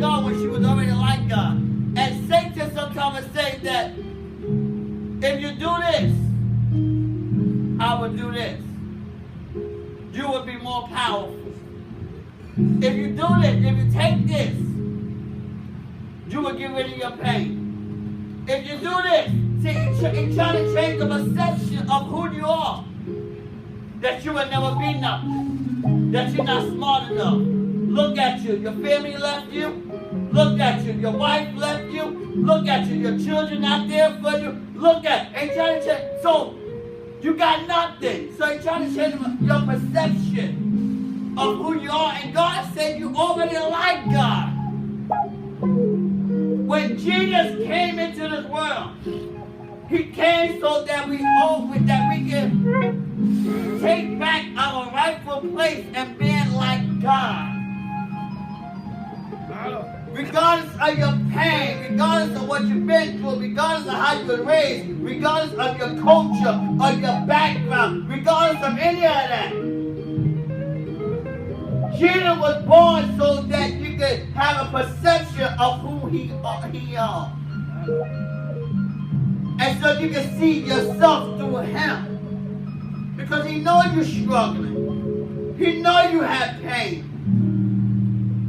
God when she was already like God. And Satan sometimes will say that if you do this, I will do this. You will be more powerful. If you do this, if you take this, you will get rid of your pain. If you do this, see, he's trying to change the perception of who you are. That you will never be nothing. That you're not smart enough. Look at you. Your family left you. Look at you. Your wife left you. Look at you. Your children not there for you. Look at you. He's trying to change. So, you got nothing. So he's trying to change your perception of who you are. And God said you already like God. When Jesus came into this world, he came so that we can take back our rightful place and being like God. Regardless of your pain, regardless of what you've been through, regardless of how you were raised, regardless of your culture or your background, regardless of any of that. Jesus was born so that you could have a perception of who he is. And so you can see yourself through him. Because he knows you're struggling. He knows you have pain.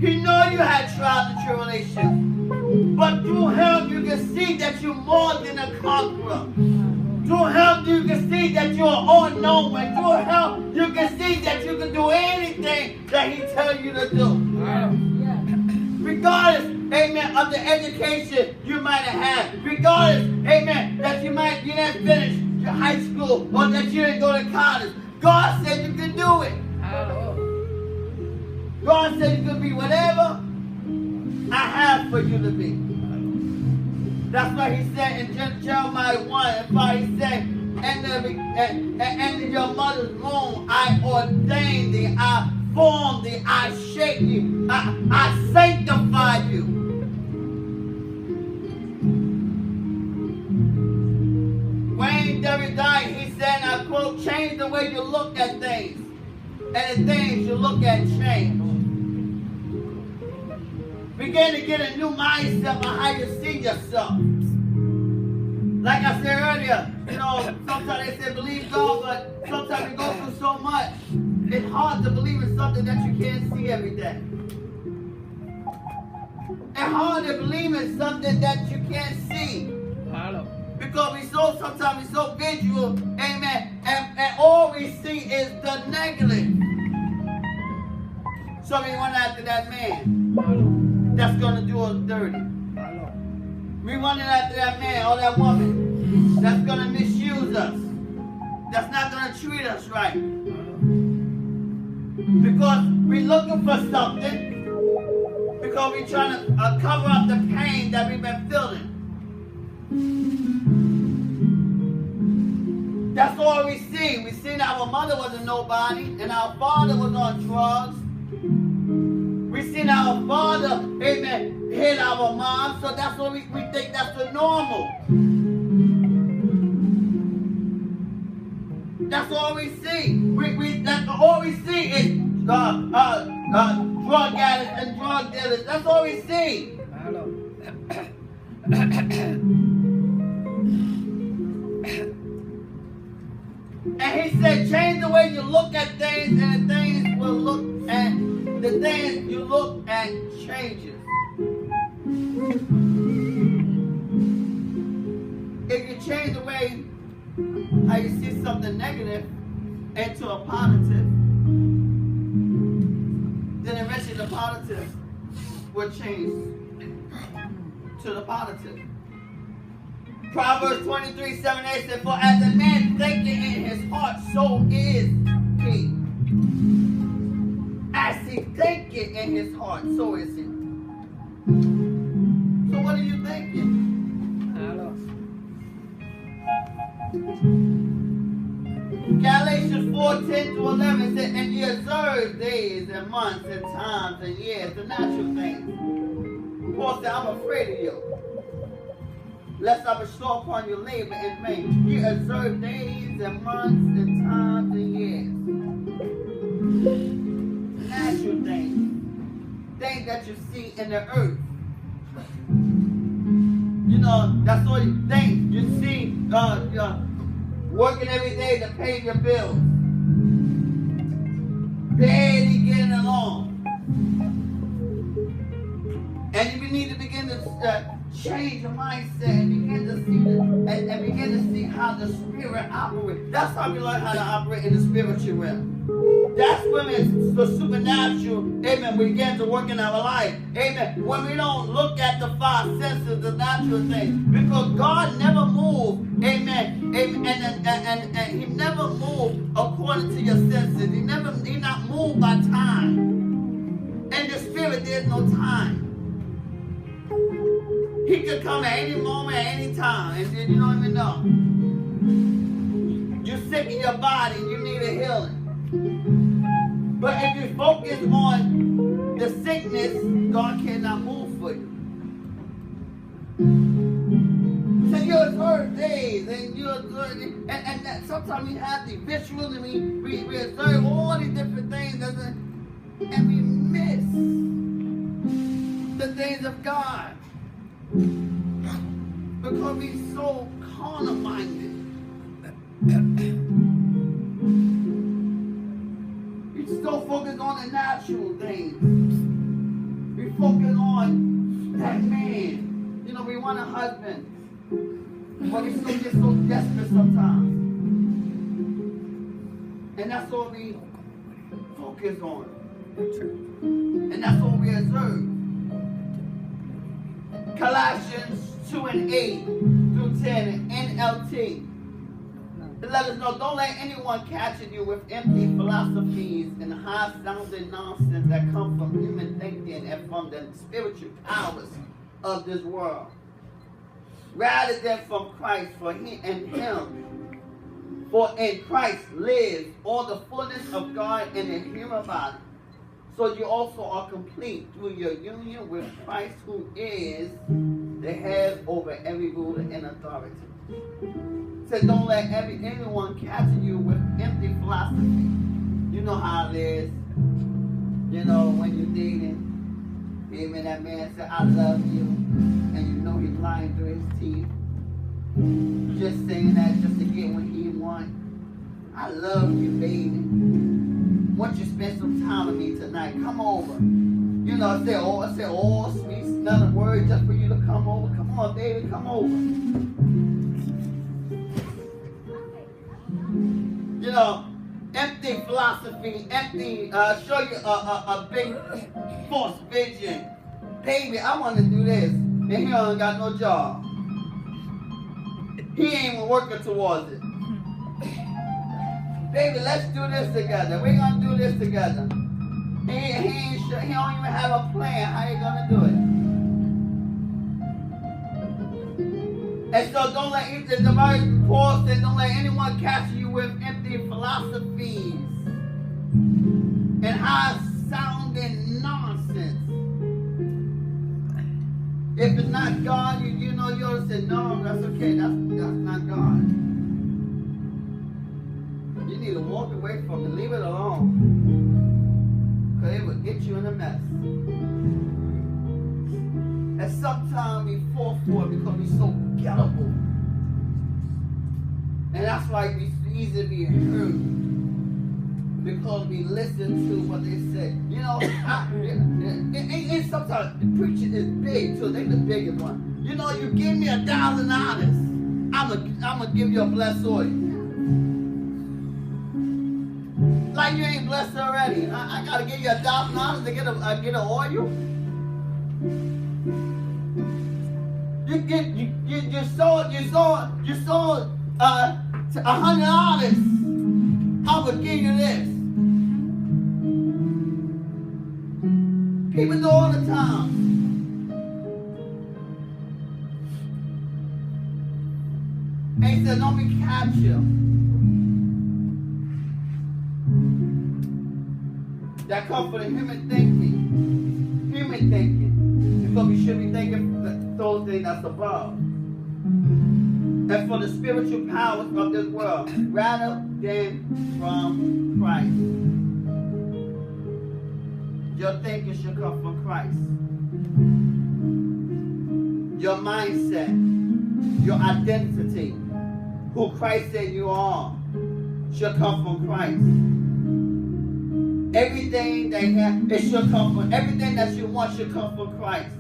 He knows you had trials and tribulations. But through him you can see that you're more than a conqueror. Through him you can see that you're unknown. Through him you can see that you can do anything that he tells you to do. Regardless, amen, of the education you might have had. Regardless, amen, that you didn't finish your high school or that you didn't go to college. God said you could do it. God said you could be whatever I have for you to be. That's why he said in Jeremiah 1 and 5, he said, and in your mother's womb I ordained thee, I formed thee, I shaped you, I sanctified you. Wayne W. Dyer, he said, and I quote, change the way you look at things, and the things you look at change. Begin to get a new mindset on how you see yourself. Like I said earlier, sometimes they say believe God, but sometimes you go through so much, it's hard to believe in something that you can't see every day. It's hard to believe in something that you can't see. Because sometimes we're so visual, amen, and all we see is the negative. So we run after that man that's going to do us dirty. We running after that man or that woman that's going to misuse us, that's not going to treat us right. Because we're looking for something, because we're trying to cover up the pain that we've been feeling. That's all we see. We seen our mother was a nobody, and our father was on drugs. We seen our father, amen, hit our mom, so that's what we think that's the normal. That's all we see. That's all we see is drug addicts and drug dealers. That's all we see. And he said, change the way you look at things, and the things will look at the things you look at changes. If you change the way how you see something negative into a positive, then eventually the positive will change to the positive. Proverbs 23:7-8 said, for as a man thinketh in his heart, so is he. As he thinketh in his heart, so is he. So what are you thinking? Galatians 4:10-11 said, and ye observe days and months and times and years, the natural things. Paul said, I'm afraid of you, lest I bestow upon your labor in vain. Ye observe days and months and times and years. Natural things. things that you see in the earth. You know, that's all you think. You see, working every day to pay your bills. Barely getting along. And you need to begin to change your mindset and begin to see and begin to see how the Spirit operates. That's how we learn how to operate in the spiritual realm. That's when the supernatural, amen, begin to work in our life. Amen. When we don't look at the five senses, the natural things. Because God never moved, amen. Amen. And He never moved according to your senses. He not moved by time. In the Spirit, there's no time. He could come at any moment, at any time, and then you don't even know. You're sick in your body, you need a healing. But if you focus on the sickness, God cannot move for you. So you'll observe days, and you'll observe, and sometimes we have the visual, and we observe all these different things, and we miss the things of God. Because we're so carnal minded. We so focus on the natural things. We focus on that man. You know, we want a husband. But we still get so desperate sometimes. And that's all we focus on. And that's all we observe. Colossians 2:8 through 10, NLT. Let us know, don't let anyone capture you with empty philosophies and high-sounding nonsense that come from human thinking and from the spiritual powers of this world, rather than from Christ. For Him and Him, for in Christ lives all the fullness of God in a human body. So you also are complete through your union with Christ, who is the head over every ruler and authority. So don't let anyone capture you with empty philosophy. You know how it is. You know, when you're dating, amen, that man said, I love you, and you know he's lying through his teeth. Just saying that just to get what he wants. I love you, baby. Want you to spend some time with me tonight? Come over. You know, I say, oh, sweet smelling word just for you to come over. Come on, baby, come over. You know, empty philosophy, empty, show you a big false vision. Baby, I want to do this. And he ain't got no job. He ain't even working towards it. Baby, let's do this together. We're going to do this together. He don't even have a plan. How you going to do it? And so don't let, the verse Paul said, don't let anyone capture you with empty philosophies and high-sounding nonsense. If it's not God, you know, you'll say, no, that's okay. That's not God. You need to walk away from it. Leave it alone. Because it will get you in a mess. And sometimes we fall for it because we're so gettable. And that's why it's easy to be hurt. Because we listen to what they say. You know, and sometimes the preaching is big too. They're the biggest one. You know, you give me $1,000, I'm gonna give you a blessed oil. Like you ain't blessed already. I gotta give you $1,000 to get an oil. You sold $100. I would give you this. People do all the time. And he said, don't be captured. That comes from the human thinking. Human thinking. Because we should be thinking those things that's above. And for the spiritual powers of this world, rather than from Christ. Your thinking should come from Christ. Your mindset, your identity, who Christ said you are, should come from Christ. Everything they have, it should come from, everything that you want should come from Christ.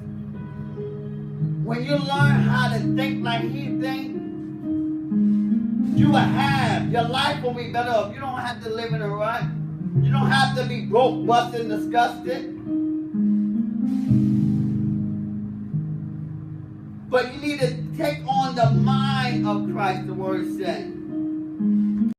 When you learn how to think like He thinks, you will have, your life will be better off. You don't have to live in a rut. You don't have to be broke, busted, and disgusted. But you need to take on the mind of Christ, the word said.